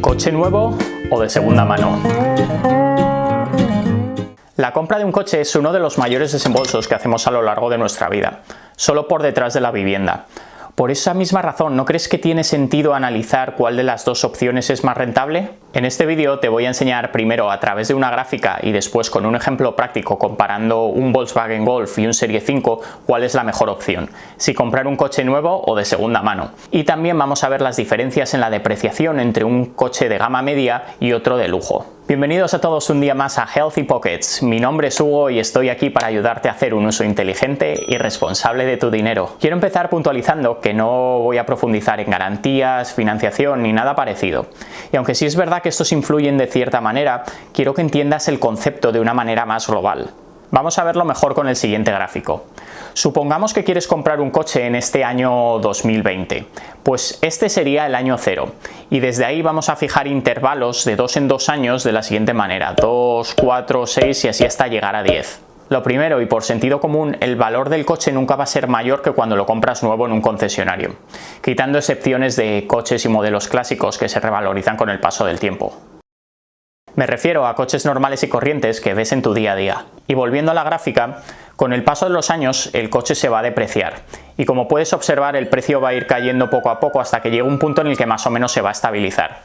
¿Coche nuevo o de segunda mano? La compra de un coche es uno de los mayores desembolsos que hacemos a lo largo de nuestra vida, solo por detrás de la vivienda. Por esa misma razón, ¿no crees que tiene sentido analizar cuál de las dos opciones es más rentable? En este vídeo te voy a enseñar primero a través de una gráfica y después con un ejemplo práctico comparando un Volkswagen Golf y un Serie 5 cuál es la mejor opción, si comprar un coche nuevo o de segunda mano. Y también vamos a ver las diferencias en la depreciación entre un coche de gama media y otro de lujo. Bienvenidos a todos un día más a Healthy Pockets. Mi nombre es Hugo y estoy aquí para ayudarte a hacer un uso inteligente y responsable de tu dinero. Quiero empezar puntualizando que no voy a profundizar en garantías, financiación ni nada parecido. Y aunque sí es verdad que estos influyen de cierta manera, quiero que entiendas el concepto de una manera más global. Vamos a verlo mejor con el siguiente gráfico. Supongamos que quieres comprar un coche en este año 2020, pues este sería el año 0 y desde ahí vamos a fijar intervalos de 2 en 2 años de la siguiente manera, 2, 4, 6 y así hasta llegar a 10. Lo primero, y por sentido común, el valor del coche nunca va a ser mayor que cuando lo compras nuevo en un concesionario, quitando excepciones de coches y modelos clásicos que se revalorizan con el paso del tiempo. Me refiero a coches normales y corrientes que ves en tu día a día. Y volviendo a la gráfica, con el paso de los años el coche se va a depreciar y como puedes observar el precio va a ir cayendo poco a poco hasta que llegue un punto en el que más o menos se va a estabilizar.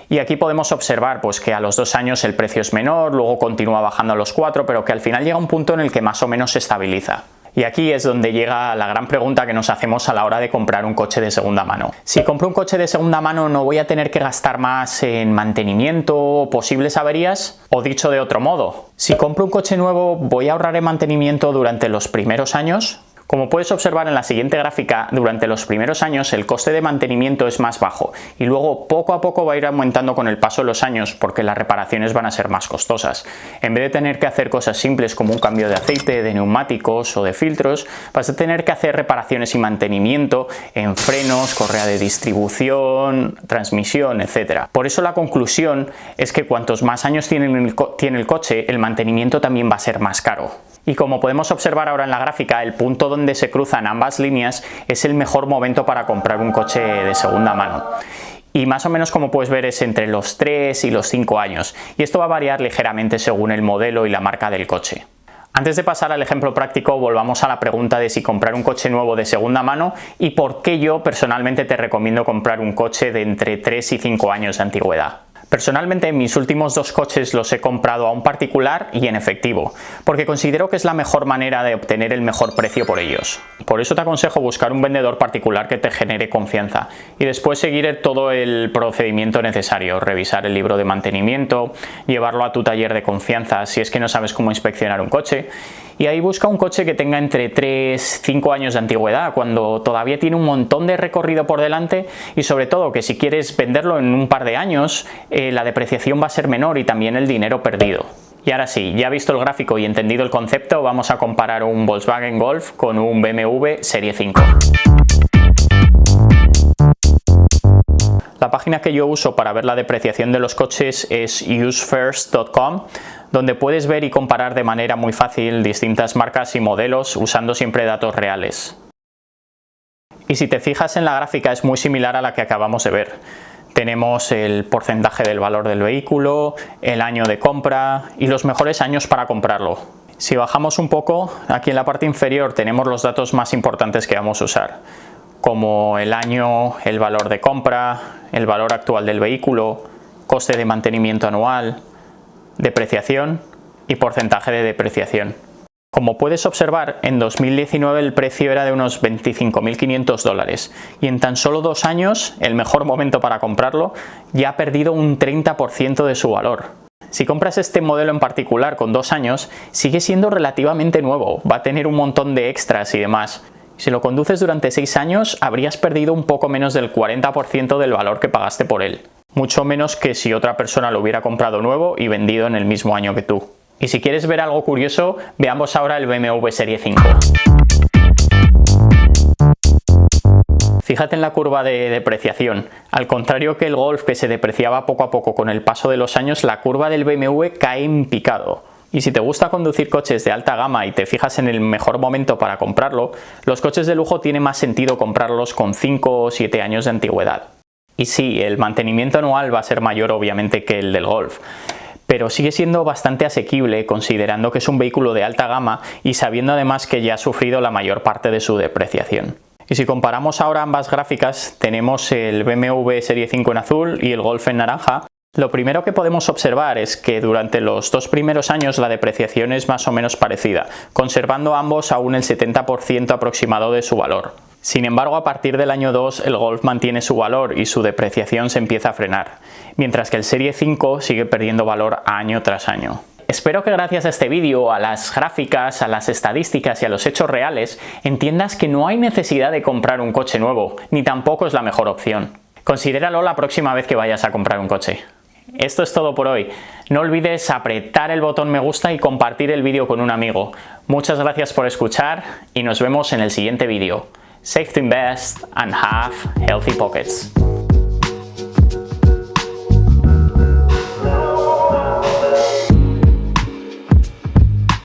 Y aquí podemos observar pues, que a los 2 años el precio es menor, luego continúa bajando a los 4, pero que al final llega un punto en el que más o menos se estabiliza. Y aquí es donde llega la gran pregunta que nos hacemos a la hora de comprar un coche de segunda mano. Si compro un coche de segunda mano, ¿no voy a tener que gastar más en mantenimiento o posibles averías? O dicho de otro modo, si compro un coche nuevo, ¿voy a ahorrar en mantenimiento durante los primeros años? Como puedes observar en la siguiente gráfica, durante los primeros años el coste de mantenimiento es más bajo y luego poco a poco va a ir aumentando con el paso de los años porque las reparaciones van a ser más costosas. En vez de tener que hacer cosas simples como un cambio de aceite, de neumáticos o de filtros, vas a tener que hacer reparaciones y mantenimiento en frenos, correa de distribución, transmisión, etc. Por eso la conclusión es que cuantos más años tiene el coche, el mantenimiento también va a ser más caro. Y como podemos observar ahora en la gráfica, el punto donde se cruzan ambas líneas es el mejor momento para comprar un coche de segunda mano. Y más o menos como puedes ver es entre los 3 y los 5 años. Y esto va a variar ligeramente según el modelo y la marca del coche. Antes de pasar al ejemplo práctico, volvamos a la pregunta de si comprar un coche nuevo de segunda mano y por qué yo personalmente te recomiendo comprar un coche de entre 3 y 5 años de antigüedad. Personalmente mis últimos 2 coches los he comprado a un particular y en efectivo, porque considero que es la mejor manera de obtener el mejor precio por ellos. Por eso te aconsejo buscar un vendedor particular que te genere confianza y después seguir todo el procedimiento necesario, revisar el libro de mantenimiento, llevarlo a tu taller de confianza si es que no sabes cómo inspeccionar un coche. Y ahí busca un coche que tenga entre 3 y 5 años de antigüedad, cuando todavía tiene un montón de recorrido por delante y sobre todo que si quieres venderlo en un par de años, la depreciación va a ser menor y también el dinero perdido. Y ahora sí, ya visto el gráfico y entendido el concepto, vamos a comparar un Volkswagen Golf con un BMW Serie 5. La página que yo uso para ver la depreciación de los coches es usefirst.com, donde puedes ver y comparar de manera muy fácil distintas marcas y modelos usando siempre datos reales. Y si te fijas en la gráfica es muy similar a la que acabamos de ver. Tenemos el porcentaje del valor del vehículo, el año de compra y los mejores años para comprarlo. Si bajamos un poco, aquí en la parte inferior tenemos los datos más importantes que vamos a usar, como el año, el valor de compra, el valor actual del vehículo, coste de mantenimiento anual, depreciación y porcentaje de depreciación. Como puedes observar, en 2019 el precio era de unos $25.500 y en tan solo 2 años, el mejor momento para comprarlo, ya ha perdido un 30% de su valor. Si compras este modelo en particular con 2 años, sigue siendo relativamente nuevo, va a tener un montón de extras y demás. Si lo conduces durante 6 años, habrías perdido un poco menos del 40% del valor que pagaste por él. Mucho menos que si otra persona lo hubiera comprado nuevo y vendido en el mismo año que tú. Y si quieres ver algo curioso, veamos ahora el BMW Serie 5. Fíjate en la curva de depreciación. Al contrario que el Golf, que se depreciaba poco a poco con el paso de los años, la curva del BMW cae en picado. Y si te gusta conducir coches de alta gama y te fijas en el mejor momento para comprarlo, los coches de lujo tiene más sentido comprarlos con 5 o 7 años de antigüedad. Y sí, el mantenimiento anual va a ser mayor obviamente que el del Golf, pero sigue siendo bastante asequible considerando que es un vehículo de alta gama y sabiendo además que ya ha sufrido la mayor parte de su depreciación. Y si comparamos ahora ambas gráficas, tenemos el BMW Serie 5 en azul y el Golf en naranja. Lo primero que podemos observar es que durante los 2 primeros años la depreciación es más o menos parecida, conservando ambos aún el 70% aproximado de su valor. Sin embargo, a partir del año 2 el Golf mantiene su valor y su depreciación se empieza a frenar, mientras que el Serie 5 sigue perdiendo valor año tras año. Espero que gracias a este vídeo, a las gráficas, a las estadísticas y a los hechos reales, entiendas que no hay necesidad de comprar un coche nuevo, ni tampoco es la mejor opción. Considéralo la próxima vez que vayas a comprar un coche. Esto es todo por hoy. No olvides apretar el botón me gusta y compartir el vídeo con un amigo. Muchas gracias por escuchar y nos vemos en el siguiente vídeo. Save to invest and have healthy pockets.